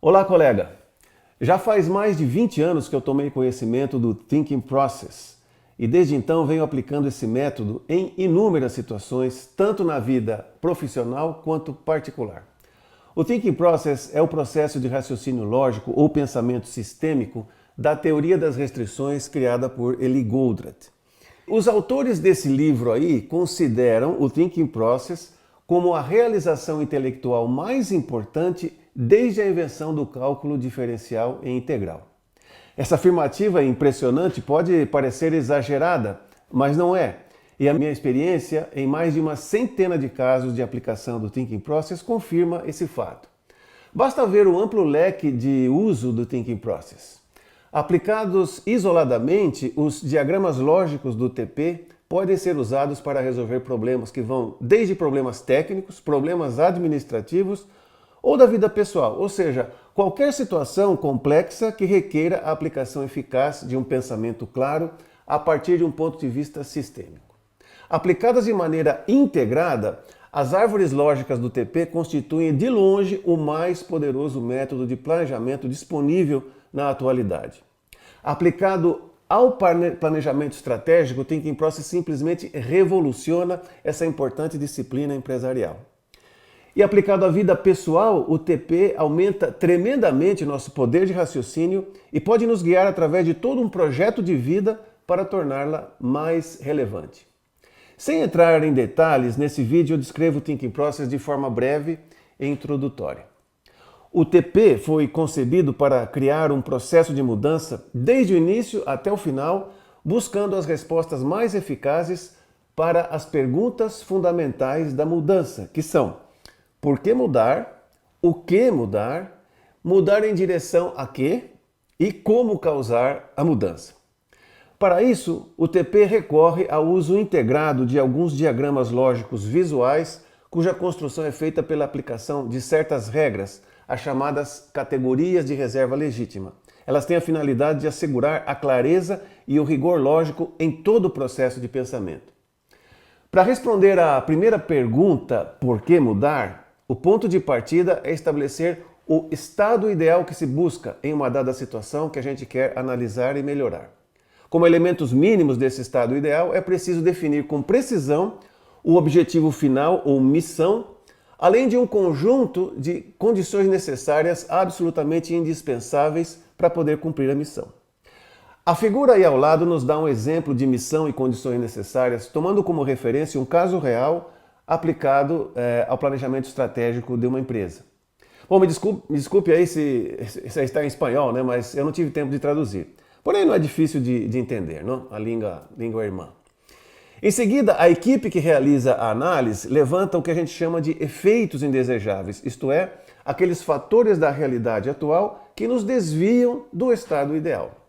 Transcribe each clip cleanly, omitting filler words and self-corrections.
Olá, colega! Já faz mais de 20 anos que eu tomei conhecimento do Thinking Process e desde então venho aplicando esse método em inúmeras situações, tanto na vida profissional quanto particular. O Thinking Process é o processo de raciocínio lógico ou pensamento sistêmico da teoria das restrições criada por Eli Goldratt. Os autores desse livro aí consideram o Thinking Process como a realização intelectual mais importante desde a invenção do cálculo diferencial e integral. Essa afirmativa impressionante pode parecer exagerada, mas não é. E a minha experiência em mais de uma centena de casos de aplicação do Thinking Process confirma esse fato. Basta ver o amplo leque de uso do Thinking Process. Aplicados isoladamente, os diagramas lógicos do TP podem ser usados para resolver problemas que vão desde problemas técnicos, problemas administrativos ou da vida pessoal, ou seja, qualquer situação complexa que requeira a aplicação eficaz de um pensamento claro a partir de um ponto de vista sistêmico. Aplicadas de maneira integrada, as árvores lógicas do TP constituem de longe o mais poderoso método de planejamento disponível na atualidade. Aplicado ao planejamento estratégico, o Thinking Process simplesmente revoluciona essa importante disciplina empresarial. E aplicado à vida pessoal, o TP aumenta tremendamente nosso poder de raciocínio e pode nos guiar através de todo um projeto de vida para torná-la mais relevante. Sem entrar em detalhes, nesse vídeo eu descrevo o Thinking Process de forma breve e introdutória. O TP foi concebido para criar um processo de mudança desde o início até o final, buscando as respostas mais eficazes para as perguntas fundamentais da mudança, que são: por que mudar? O que mudar? Mudar em direção a quê? E como causar a mudança? Para isso, o TP recorre ao uso integrado de alguns diagramas lógicos visuais, cuja construção é feita pela aplicação de certas regras, as chamadas categorias de reserva legítima. Elas têm a finalidade de assegurar a clareza e o rigor lógico em todo o processo de pensamento. Para responder à primeira pergunta, por que mudar? O ponto de partida é estabelecer o estado ideal que se busca em uma dada situação que a gente quer analisar e melhorar. Como elementos mínimos desse estado ideal, é preciso definir com precisão o objetivo final ou missão, além de um conjunto de condições necessárias absolutamente indispensáveis para poder cumprir a missão. A figura aí ao lado nos dá um exemplo de missão e condições necessárias, tomando como referência um caso real aplicado ao planejamento estratégico de uma empresa. Bom, me desculpe aí se está em espanhol, né? Mas eu não tive tempo de traduzir. Porém, não é difícil de entender, não? A língua irmã. Em seguida, a equipe que realiza a análise levanta o que a gente chama de efeitos indesejáveis, isto é, aqueles fatores da realidade atual que nos desviam do estado ideal.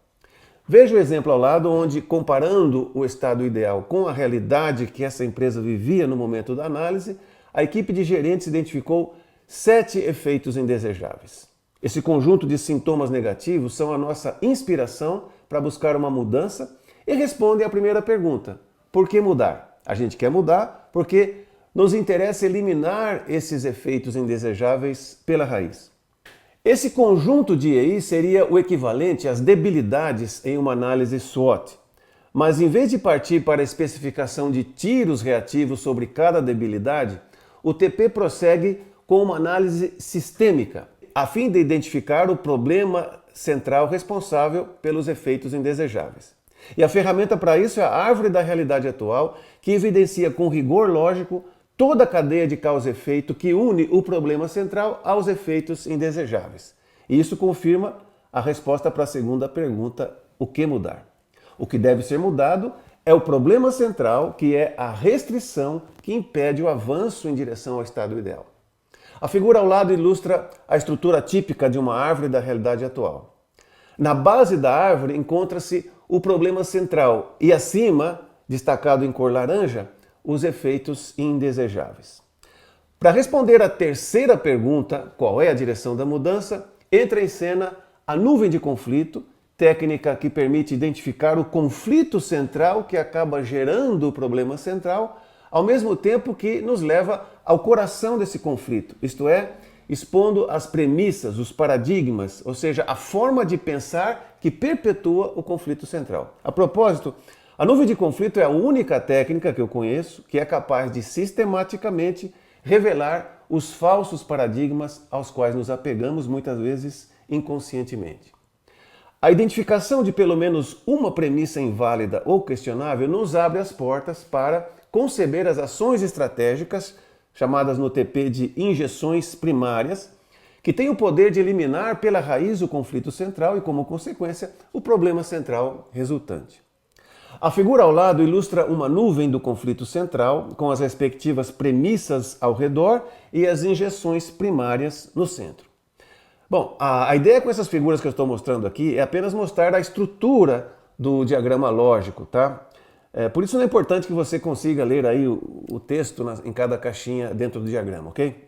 Veja o exemplo ao lado, onde, comparando o estado ideal com a realidade que essa empresa vivia no momento da análise, a equipe de gerentes identificou 7 efeitos indesejáveis. Esse conjunto de sintomas negativos são a nossa inspiração para buscar uma mudança e respondem à primeira pergunta: por que mudar? A gente quer mudar porque nos interessa eliminar esses efeitos indesejáveis pela raiz. Esse conjunto de EI seria o equivalente às debilidades em uma análise SWOT. Mas em vez de partir para a especificação de tiros reativos sobre cada debilidade, o TP prossegue com uma análise sistêmica, a fim de identificar o problema central responsável pelos efeitos indesejáveis. E a ferramenta para isso é a árvore da realidade atual, que evidencia com rigor lógico toda a cadeia de causa e efeito que une o problema central aos efeitos indesejáveis. E isso confirma a resposta para a segunda pergunta: o que mudar? O que deve ser mudado é o problema central, que é a restrição que impede o avanço em direção ao estado ideal. A figura ao lado ilustra a estrutura típica de uma árvore da realidade atual. Na base da árvore encontra-se o problema central e acima, destacado em cor laranja, os efeitos indesejáveis. Para responder à terceira pergunta, qual é a direção da mudança, entra em cena a nuvem de conflito, técnica que permite identificar o conflito central que acaba gerando o problema central, ao mesmo tempo que nos leva ao coração desse conflito, isto é, expondo as premissas, os paradigmas, ou seja, a forma de pensar que perpetua o conflito central. A propósito, a nuvem de conflito é a única técnica que eu conheço que é capaz de sistematicamente revelar os falsos paradigmas aos quais nos apegamos muitas vezes inconscientemente. A identificação de pelo menos uma premissa inválida ou questionável nos abre as portas para conceber as ações estratégicas, chamadas no TP de injeções primárias, que têm o poder de eliminar pela raiz o conflito central e, como consequência, o problema central resultante. A figura ao lado ilustra uma nuvem do conflito central, com as respectivas premissas ao redor e as injeções primárias no centro. Bom, a ideia com essas figuras que eu estou mostrando aqui é apenas mostrar a estrutura do diagrama lógico, tá? Por isso não é importante que você consiga ler aí o texto em cada caixinha dentro do diagrama, ok?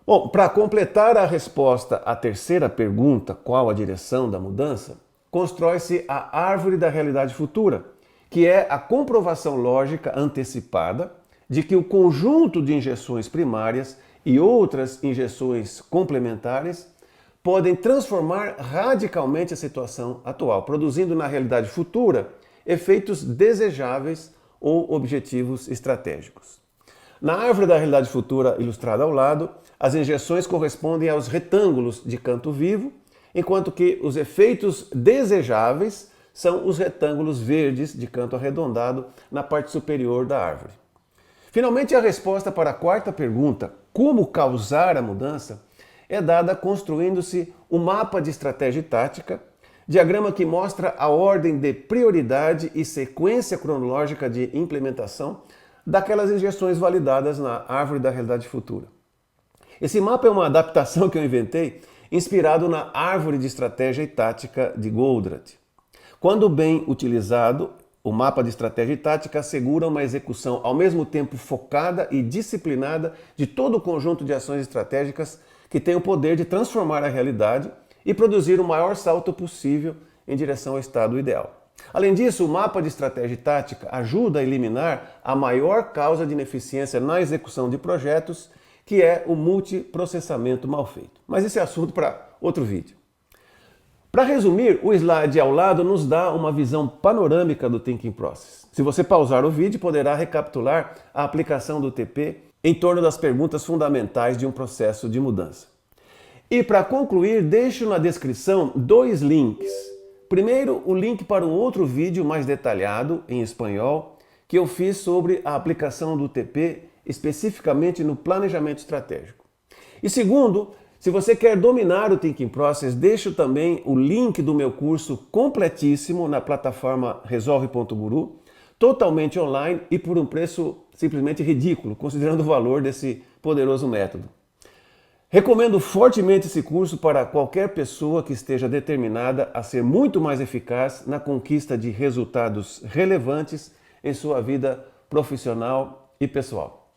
Bom, para completar a resposta à terceira pergunta, qual a direção da mudança, constrói-se a árvore da realidade futura, que é a comprovação lógica antecipada de que o conjunto de injeções primárias e outras injeções complementares podem transformar radicalmente a situação atual, produzindo na realidade futura efeitos desejáveis ou objetivos estratégicos. Na árvore da realidade futura ilustrada ao lado, as injeções correspondem aos retângulos de canto vivo, enquanto que os efeitos desejáveis são os retângulos verdes de canto arredondado na parte superior da árvore. Finalmente, a resposta para a quarta pergunta, como causar a mudança, é dada construindo-se o mapa de estratégia e tática, diagrama que mostra a ordem de prioridade e sequência cronológica de implementação daquelas injeções validadas na árvore da realidade futura. Esse mapa é uma adaptação que eu inventei, inspirado na árvore de estratégia e tática de Goldratt. Quando bem utilizado, o mapa de estratégia e tática assegura uma execução ao mesmo tempo focada e disciplinada de todo o conjunto de ações estratégicas que tem o poder de transformar a realidade e produzir o maior salto possível em direção ao estado ideal. Além disso, o mapa de estratégia e tática ajuda a eliminar a maior causa de ineficiência na execução de projetos, que é o multiprocessamento mal feito. Mas esse é assunto para outro vídeo. Para resumir, o slide ao lado nos dá uma visão panorâmica do Thinking Process. Se você pausar o vídeo, poderá recapitular a aplicação do TP em torno das perguntas fundamentais de um processo de mudança. E para concluir, deixo na descrição 2 links. Primeiro, o link para um outro vídeo mais detalhado, em espanhol, que eu fiz sobre a aplicação do TP especificamente no planejamento estratégico. E segundo, se você quer dominar o Thinking Process, deixo também o link do meu curso completíssimo na plataforma Resolve.guru, totalmente online e por um preço simplesmente ridículo, considerando o valor desse poderoso método. Recomendo fortemente esse curso para qualquer pessoa que esteja determinada a ser muito mais eficaz na conquista de resultados relevantes em sua vida profissional e pessoal.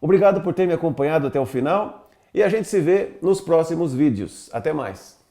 Obrigado por ter me acompanhado até o final e a gente se vê nos próximos vídeos. Até mais!